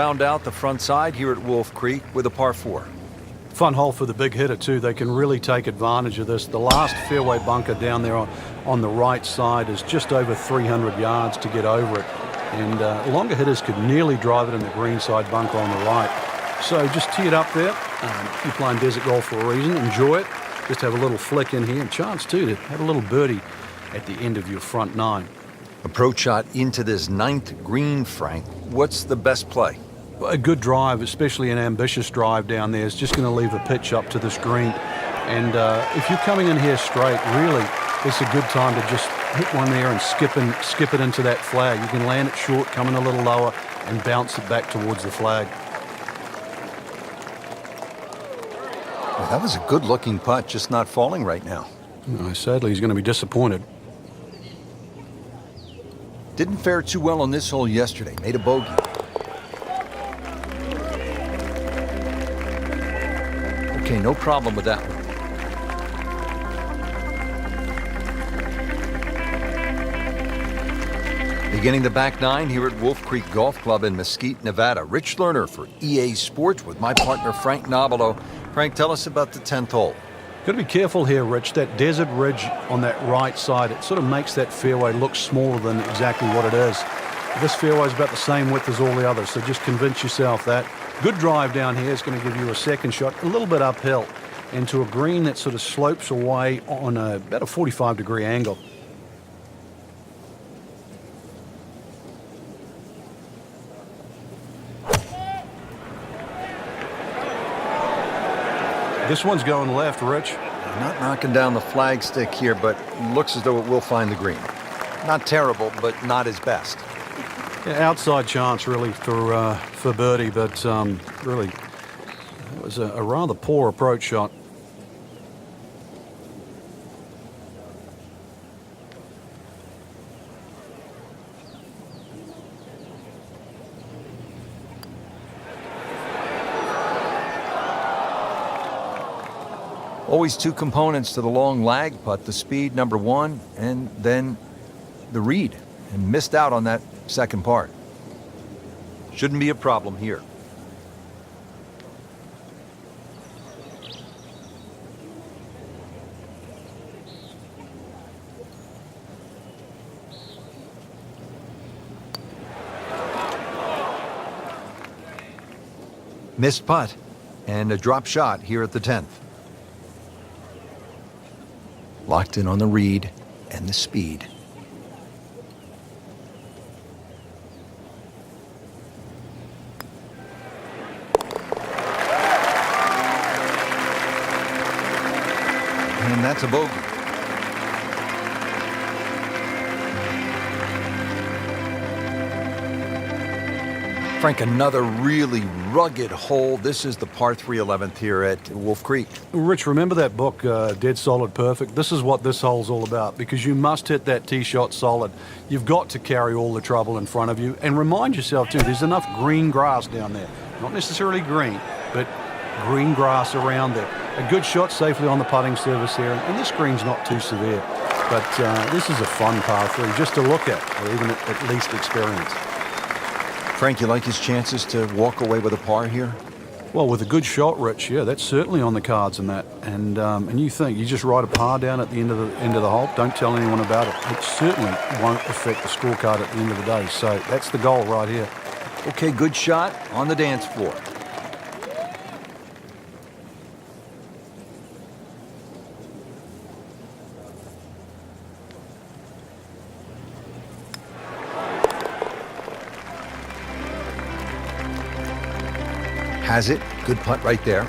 Round out the front side here at Wolf Creek with a par 4. Fun hole for the big hitter too. They can really take advantage of this. The last fairway bunker down there on the right side is just over 300 yards to get over it. And longer hitters could nearly drive it in the green side bunker on the right. So just tee it up there. You're playing desert golf for a reason. Enjoy it. Just have a little flick in here. And chance too to have a little birdie at the end of your front 9. Approach shot into this 9th green, Frank. What's the best play? A good drive, especially an ambitious drive down there, is just going to leave a pitch up to this green. And if you're coming in here straight, really, it's a good time to just hit one there and skip it into that flag. You can land it short, come in a little lower, and bounce it back towards the flag. Well, that was a good-looking putt, just not falling right now. No, sadly, he's going to be disappointed. Didn't fare too well on this hole yesterday. Made a bogey. Okay, no problem with that one. Beginning the back 9 here at Wolf Creek Golf Club in Mesquite, Nevada. Rich Lerner for EA Sports with my partner Frank Nobilo. Frank, tell us about the 10th hole. Got to be careful here, Rich. That desert ridge on that right side, it sort of makes that fairway look smaller than exactly what it is. This fairway is about the same width as all the others, so just convince yourself that. Good drive down here is going to give you a second shot, a little bit uphill, into a green that sort of slopes away on about a 45-degree angle. This one's going left, Rich. Not knocking down the flagstick here, but looks as though it will find the green. Not terrible, but not his best. Yeah, outside chance, really, for birdie, but really, it was a rather poor approach shot. Always two components to the long lag putt, the speed, number 1, and then the read. And missed out on that second part. Shouldn't be a problem here. Missed putt and a drop shot here at the 10th. Locked in on the read and the speed. And that's a bogey. Frank, another really rugged hole. This is the par 3 11th here at Wolf Creek. Rich, remember that book, Dead Solid Perfect? This is what this hole's all about, because you must hit that tee shot solid. You've got to carry all the trouble in front of you. And remind yourself, too, there's enough green grass down there. Not necessarily green, but green grass around there. A good shot safely on the putting surface here. And this green's not too severe. But this is a fun par 3 just to look at, or even at least experience. Frank, you like his chances to walk away with a par here? Well, with a good shot, Rich, yeah, that's certainly on the cards in that. And you think you just write a par down at the end of the hole, don't tell anyone about it. It certainly won't affect the scorecard at the end of the day. So that's the goal right here. Okay, good shot on the dance floor. Has it. Good putt right there.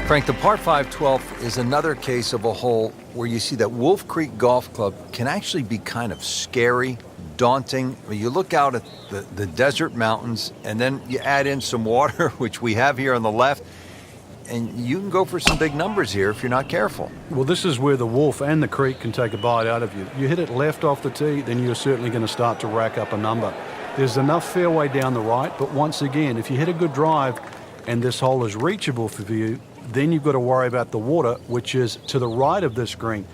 Frank, the par 5 12th is another case of a hole where you see that Wolf Creek Golf Club can actually be kind of scary, daunting. I mean, you look out at the desert mountains, and then you add in some water, which we have here on the left, and you can go for some big numbers here if you're not careful. Well, this is where the Wolf and the Creek can take a bite out of you. You hit it left off the tee, then you're certainly going to start to rack up a number. There's enough fairway down the right, but once again, if you hit a good drive and this hole is reachable for you, then you've got to worry about the water, which is to the right of this green.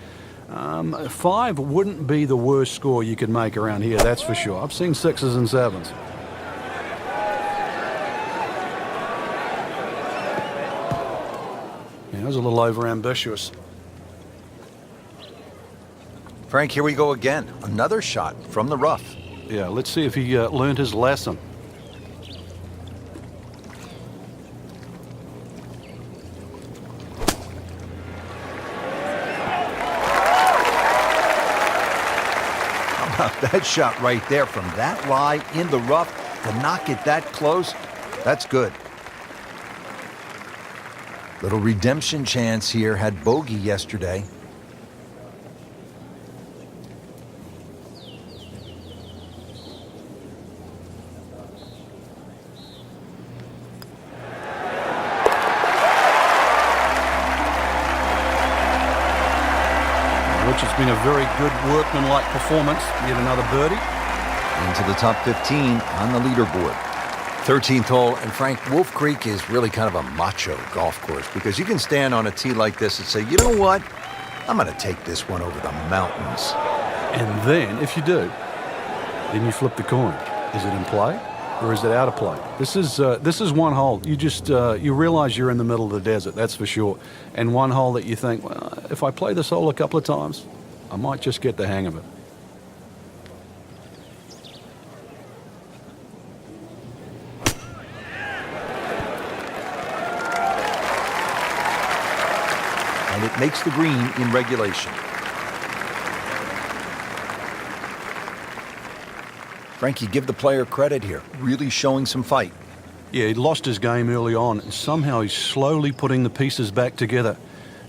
5 wouldn't be the worst score you could make around here, that's for sure. I've seen 6s and 7s. Yeah, it was a little overambitious. Frank, here we go again. Another shot from the rough. Yeah, let's see if he learned his lesson. That shot right there from that lie in the rough to knock it that close, that's good. Little redemption chance here, had bogey yesterday. Which has been a very good workmanlike performance. Yet another birdie. Into the top 15 on the leaderboard. 13th hole, and Frank, Wolf Creek is really kind of a macho golf course because you can stand on a tee like this and say, you know what? I'm going to take this one over the mountains. And then, if you do, then you flip the coin. Is it in play or is it out of play? This is one hole. You just you realize you're in the middle of the desert, that's for sure. And one hole that you think, well, if I play this hole a couple of times, I might just get the hang of it. And it makes the green in regulation. Frankie, give the player credit here. Really showing some fight. Yeah, he lost his game early on, and somehow he's slowly putting the pieces back together.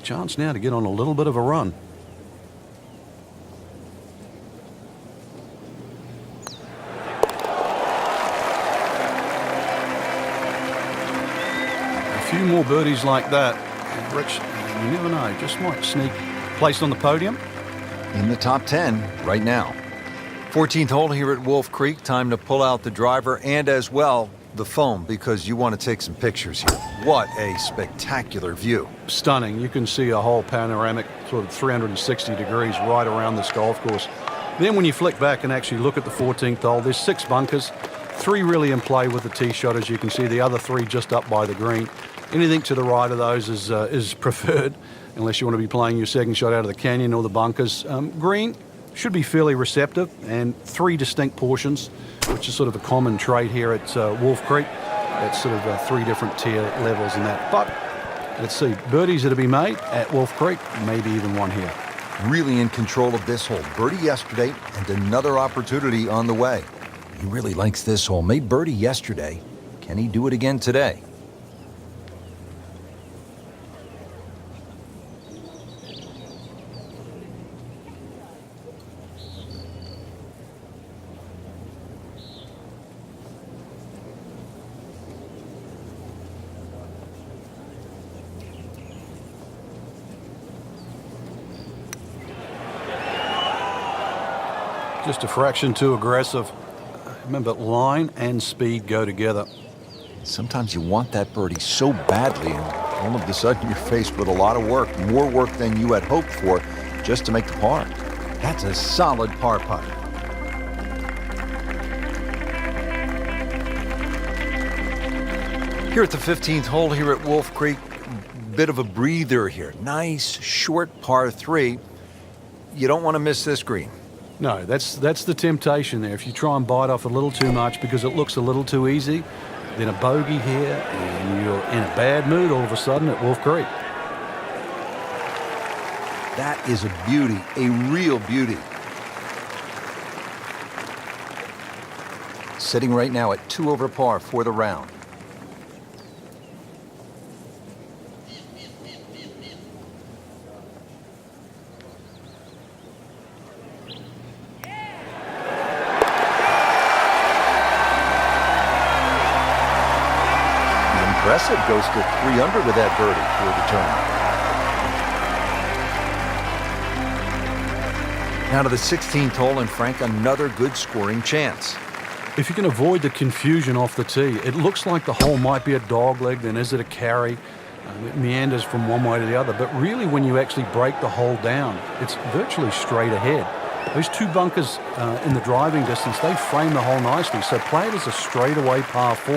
Chance now to get on a little bit of a run. A few more birdies like that, and Rich, you never know, just might sneak place on the podium. In the top 10 right now. 14th hole here at Wolf Creek. Time to pull out the driver and as well the phone because you want to take some pictures here. What a spectacular view. Stunning. You can see a whole panoramic sort of 360 degrees right around this golf course. Then when you flick back and actually look at the 14th hole, there's 6 bunkers, 3 really in play with the tee shot, as you can see, the other 3 just up by the green. Anything to the right of those is preferred unless you want to be playing your second shot out of the canyon or the bunkers. Green should be fairly receptive, and 3 distinct portions, which is sort of a common trait here at Wolf Creek. That's sort of 3 different tier levels in that. But let's see, birdies that to be made at Wolf Creek, maybe even one here. Really in control of this hole. Birdie yesterday and another opportunity on the way. He really likes this hole. Made birdie yesterday. Can he do it again today? Just a fraction too aggressive. Remember, line and speed go together. Sometimes you want that birdie so badly, and all of a sudden you're faced with a lot of work, more work than you had hoped for, just to make the par. That's a solid par putt. Here at the 15th hole here at Wolf Creek, bit of a breather here. Nice, short par 3. You don't want to miss this green. No, that's the temptation there. If you try and bite off a little too much because it looks a little too easy, then a bogey here, and you're in a bad mood all of a sudden at Wolf Creek. That is a beauty, a real beauty. Sitting right now at 2 over par for the round. Impressive, goes to 3 under with that birdie for the tournament. Now to the 16th hole, and Frank, another good scoring chance. If you can avoid the confusion off the tee, it looks like the hole might be a dog leg, then is it a carry? It meanders from one way to the other, but really when you actually break the hole down, it's virtually straight ahead. Those two bunkers in the driving distance, they frame the hole nicely, so play it as a straightaway par 4.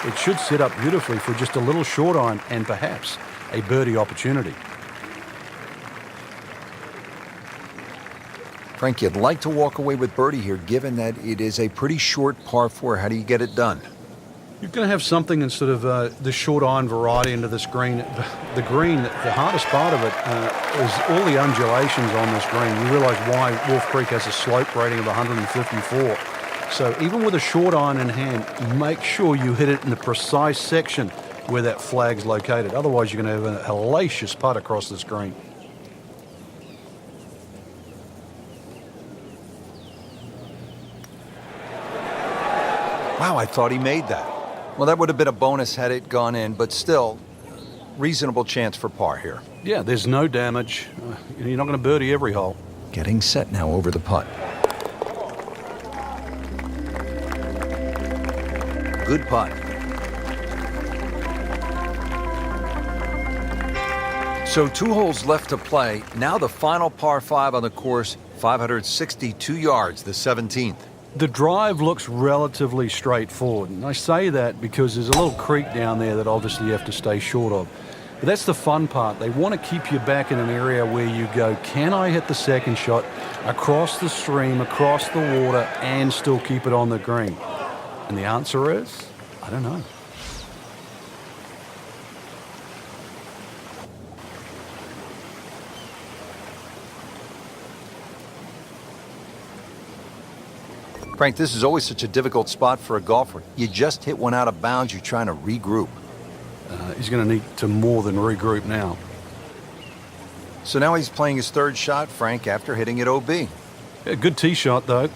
It should set up beautifully for just a little short iron and perhaps a birdie opportunity. Frank, you'd like to walk away with birdie here, given that it is a pretty short par 4. How do you get it done? You're going to have something in sort of the short iron variety into this green. The green, the hardest part of it is all the undulations on this green. You realize why Wolf Creek has a slope rating of 154. So even with a short iron in hand, make sure you hit it in the precise section where that flag's located. Otherwise, you're going to have a hellacious putt across this green. Wow, I thought he made that. Well, that would have been a bonus had it gone in, but still, reasonable chance for par here. Yeah, there's no damage. You're not going to birdie every hole. Getting set now over the putt. Good putt. So 2 holes left to play. Now the final par 5 on the course, 562 yards, the 17th. The drive looks relatively straightforward, and I say that because there's a little creek down there that obviously you have to stay short of. But that's the fun part. They want to keep you back in an area where you go, can I hit the second shot across the stream, across the water, and still keep it on the green? And the answer is, I don't know. Frank, this is always such a difficult spot for a golfer. You just hit one out of bounds, you're trying to regroup. He's going to need to more than regroup now. So now he's playing his 3rd shot, Frank, after hitting it OB. Yeah, good tee shot, though.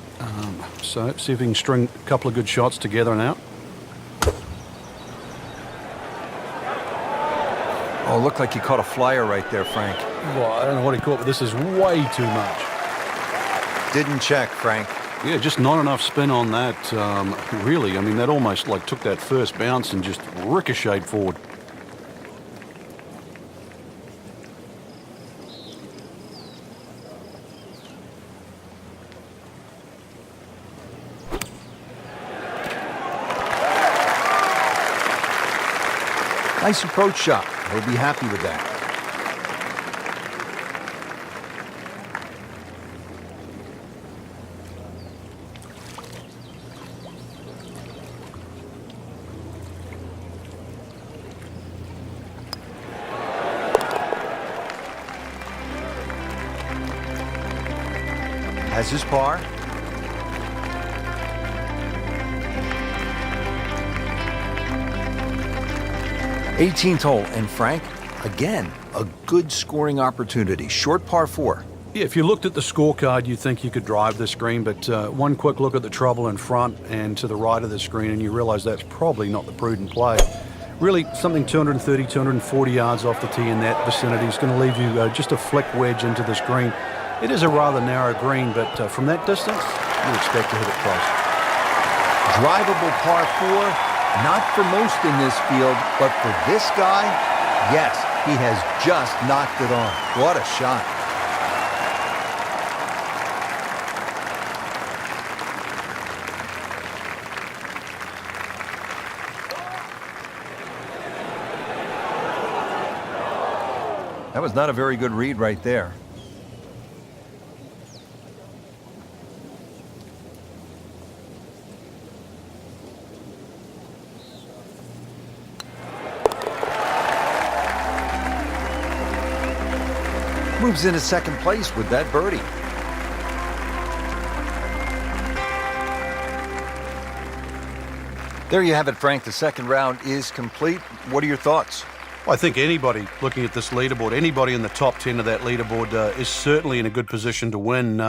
So see if he can string a couple of good shots together now. Oh, looked like he caught a flyer right there, Frank. Well, I don't know what he caught, but this is way too much. Didn't check, Frank. Yeah, just not enough spin on that, really. I mean, that almost like took that first bounce and just ricocheted forward. Nice approach shot. He'll be happy with that. Has his par. '18th hole, and Frank, again, a good scoring opportunity. Short par 4. Yeah, if you looked at the scorecard, you'd think you could drive this green, but one quick look at the trouble in front and to the right of the screen, and you realize that's probably not the prudent play. Really, something 230, 240 yards off the tee in that vicinity is going to leave you just a flick wedge into this green. It is a rather narrow green, but from that distance, you expect to hit it close. Drivable par 4. Not for most in this field, but for this guy, yes, he has just knocked it on. What a shot. That was not a very good read right there. Moves into 2nd place with that birdie. There you have it, Frank. The 2nd round is complete. What are your thoughts? I think anybody looking at this leaderboard, anybody in the top 10 of that leaderboard is certainly in a good position to win.